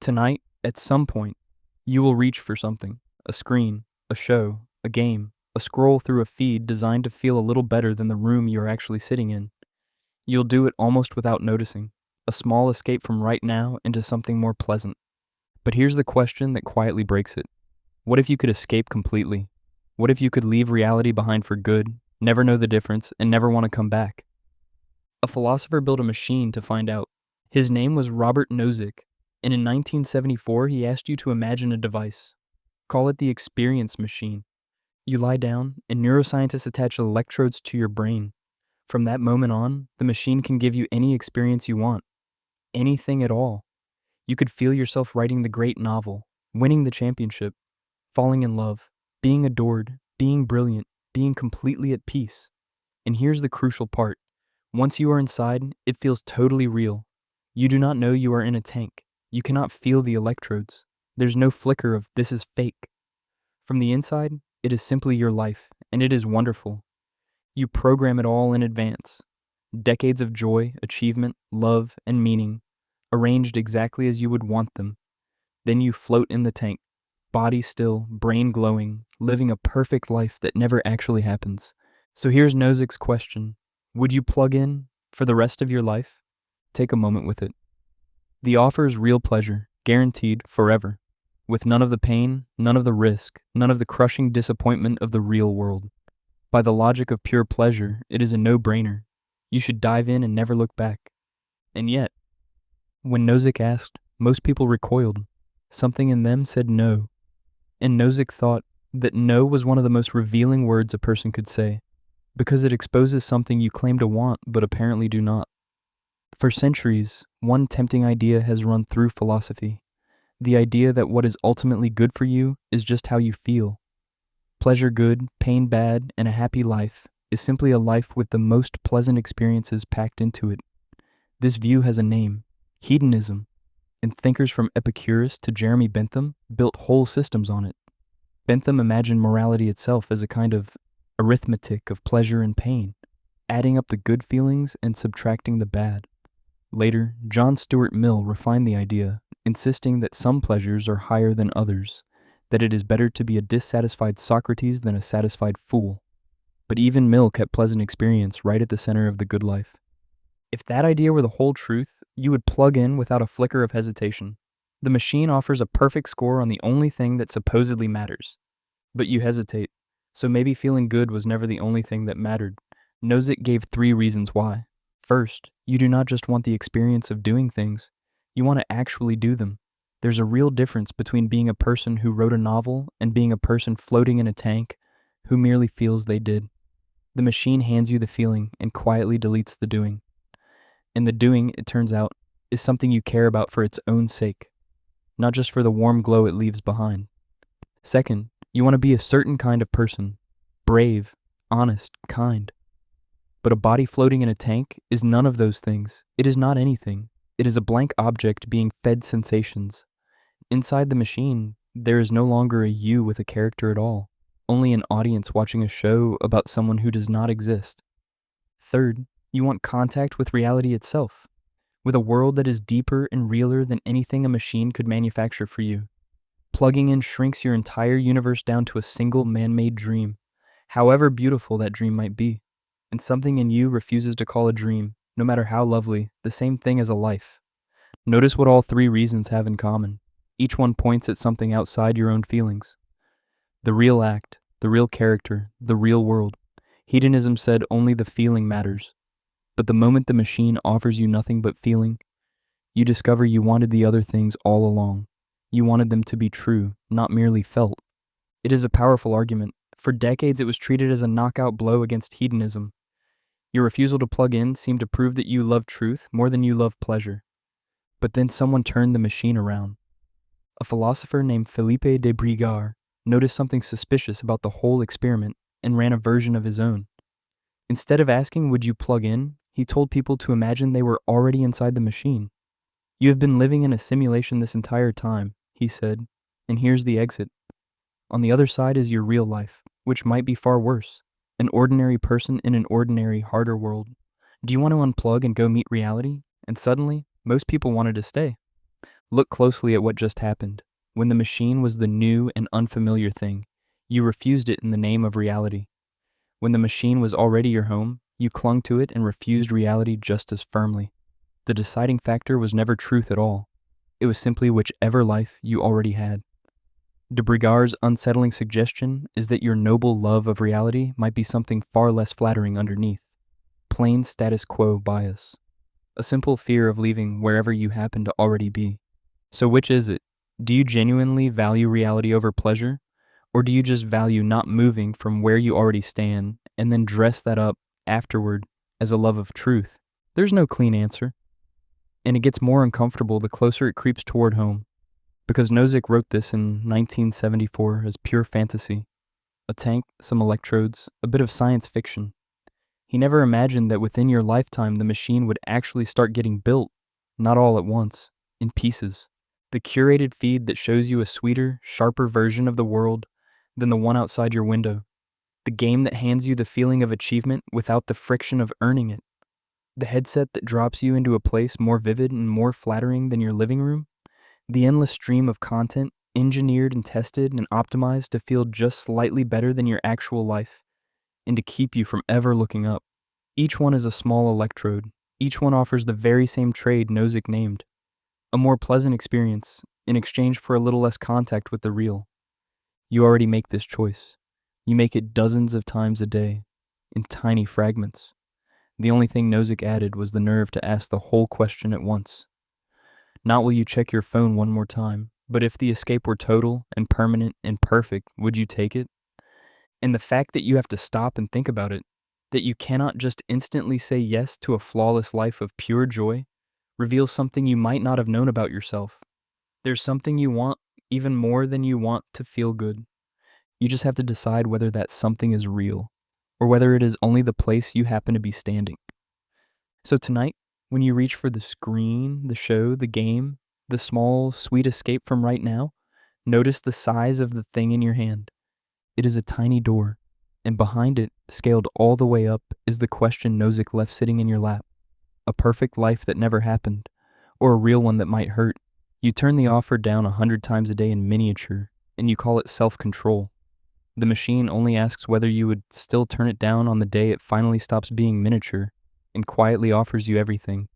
Tonight, at some point, you will reach for something: a screen, a show, a game, a scroll through a feed designed to feel a little better than the room you are actually sitting in. You'll do it almost without noticing, a small escape from right now into something more pleasant. But here's the question that quietly breaks it. What if you could escape completely? What if you could leave reality behind for good, never know the difference, and never want to come back? A philosopher built a machine to find out. His name was Robert Nozick, and in 1974 he asked you to imagine a device. Call it the experience machine. You lie down, and neuroscientists attach electrodes to your brain. From that moment on, the machine can give you any experience you want. Anything at all. You could feel yourself writing the great novel, winning the championship, falling in love, being adored, being brilliant, being completely at peace. And here's the crucial part. Once you are inside, it feels totally real. You do not know you are in a tank. You cannot feel the electrodes. There's no flicker of "this is fake." From the inside, it is simply your life, and it is wonderful. You program it all in advance. Decades of joy, achievement, love, and meaning, arranged exactly as you would want them. Then you float in the tank, body still, brain glowing, living a perfect life that never actually happens. So here's Nozick's question. Would you plug in for the rest of your life? Take a moment with it. The offer is real pleasure, guaranteed forever, with none of the pain, none of the risk, none of the crushing disappointment of the real world. By the logic of pure pleasure, it is a no-brainer. You should dive in and never look back. And yet, when Nozick asked, most people recoiled. Something in them said no. And Nozick thought that no was one of the most revealing words a person could say, because it exposes something you claim to want but apparently do not. For centuries, one tempting idea has run through philosophy. The idea that what is ultimately good for you is just how you feel. Pleasure good, pain bad, and a happy life is simply a life with the most pleasant experiences packed into it. This view has a name: hedonism, and thinkers from Epicurus to Jeremy Bentham built whole systems on it. Bentham imagined morality itself as a kind of arithmetic of pleasure and pain, adding up the good feelings and subtracting the bad. Later, John Stuart Mill refined the idea, insisting that some pleasures are higher than others, that it is better to be a dissatisfied Socrates than a satisfied fool. But even Mill kept pleasant experience right at the center of the good life. If that idea were the whole truth, you would plug in without a flicker of hesitation. The machine offers a perfect score on the only thing that supposedly matters. But you hesitate, so maybe feeling good was never the only thing that mattered. Nozick gave 3 reasons why. First, you do not just want the experience of doing things, you want to actually do them. There's a real difference between being a person who wrote a novel and being a person floating in a tank who merely feels they did. The machine hands you the feeling and quietly deletes the doing. And the doing, it turns out, is something you care about for its own sake, not just for the warm glow it leaves behind. Second, you want to be a certain kind of person: brave, honest, kind. But a body floating in a tank is none of those things. It is not anything. It is a blank object being fed sensations. Inside the machine, there is no longer a you with a character at all, only an audience watching a show about someone who does not exist. Third, you want contact with reality itself, with a world that is deeper and realer than anything a machine could manufacture for you. Plugging in shrinks your entire universe down to a single man-made dream, however beautiful that dream might be. And something in you refuses to call a dream, no matter how lovely, the same thing as a life. Notice what all 3 reasons have in common. Each one points at something outside your own feelings. The real act, the real character, the real world. Hedonism said only the feeling matters. But the moment the machine offers you nothing but feeling, you discover you wanted the other things all along. You wanted them to be true, not merely felt. It is a powerful argument. For decades it was treated as a knockout blow against hedonism. Your refusal to plug in seemed to prove that you love truth more than you love pleasure. But then someone turned the machine around. A philosopher named Philippe de Brigard noticed something suspicious about the whole experiment and ran a version of his own. Instead of asking, "Would you plug in?" he told people to imagine they were already inside the machine. "You have been living in a simulation this entire time," he said, "and here's the exit. On the other side is your real life, which might be far worse. An ordinary person in an ordinary, harder world. Do you want to unplug and go meet reality?" And suddenly, most people wanted to stay. Look closely at what just happened. When the machine was the new and unfamiliar thing, you refused it in the name of reality. When the machine was already your home, you clung to it and refused reality just as firmly. The deciding factor was never truth at all. It was simply whichever life you already had. De Brigard's unsettling suggestion is that your noble love of reality might be something far less flattering underneath. Plain status quo bias. A simple fear of leaving wherever you happen to already be. So which is it? Do you genuinely value reality over pleasure? Or do you just value not moving from where you already stand and then dress that up afterward as a love of truth? There's no clean answer. And it gets more uncomfortable the closer it creeps toward home. Because Nozick wrote this in 1974 as pure fantasy. A tank, some electrodes, a bit of science fiction. He never imagined that within your lifetime the machine would actually start getting built, not all at once, in pieces. The curated feed that shows you a sweeter, sharper version of the world than the one outside your window. The game that hands you the feeling of achievement without the friction of earning it. The headset that drops you into a place more vivid and more flattering than your living room. The endless stream of content, engineered and tested and optimized to feel just slightly better than your actual life, and to keep you from ever looking up. Each one is a small electrode. Each one offers the very same trade Nozick named. A more pleasant experience, in exchange for a little less contact with the real. You already make this choice. You make it dozens of times a day, in tiny fragments. The only thing Nozick added was the nerve to ask the whole question at once. Not will you check your phone one more time, but if the escape were total and permanent and perfect, would you take it? And the fact that you have to stop and think about it, that you cannot just instantly say yes to a flawless life of pure joy, reveals something you might not have known about yourself. There's something you want even more than you want to feel good. You just have to decide whether that something is real, or whether it is only the place you happen to be standing. So tonight, when you reach for the screen, the show, the game, the small, sweet escape from right now, notice the size of the thing in your hand. It is a tiny door, and behind it, scaled all the way up, is the question Nozick left sitting in your lap. A perfect life that never happened, or a real one that might hurt. You turn the offer down 100 times a day in miniature, and you call it self-control. The machine only asks whether you would still turn it down on the day it finally stops being miniature and quietly offers you everything.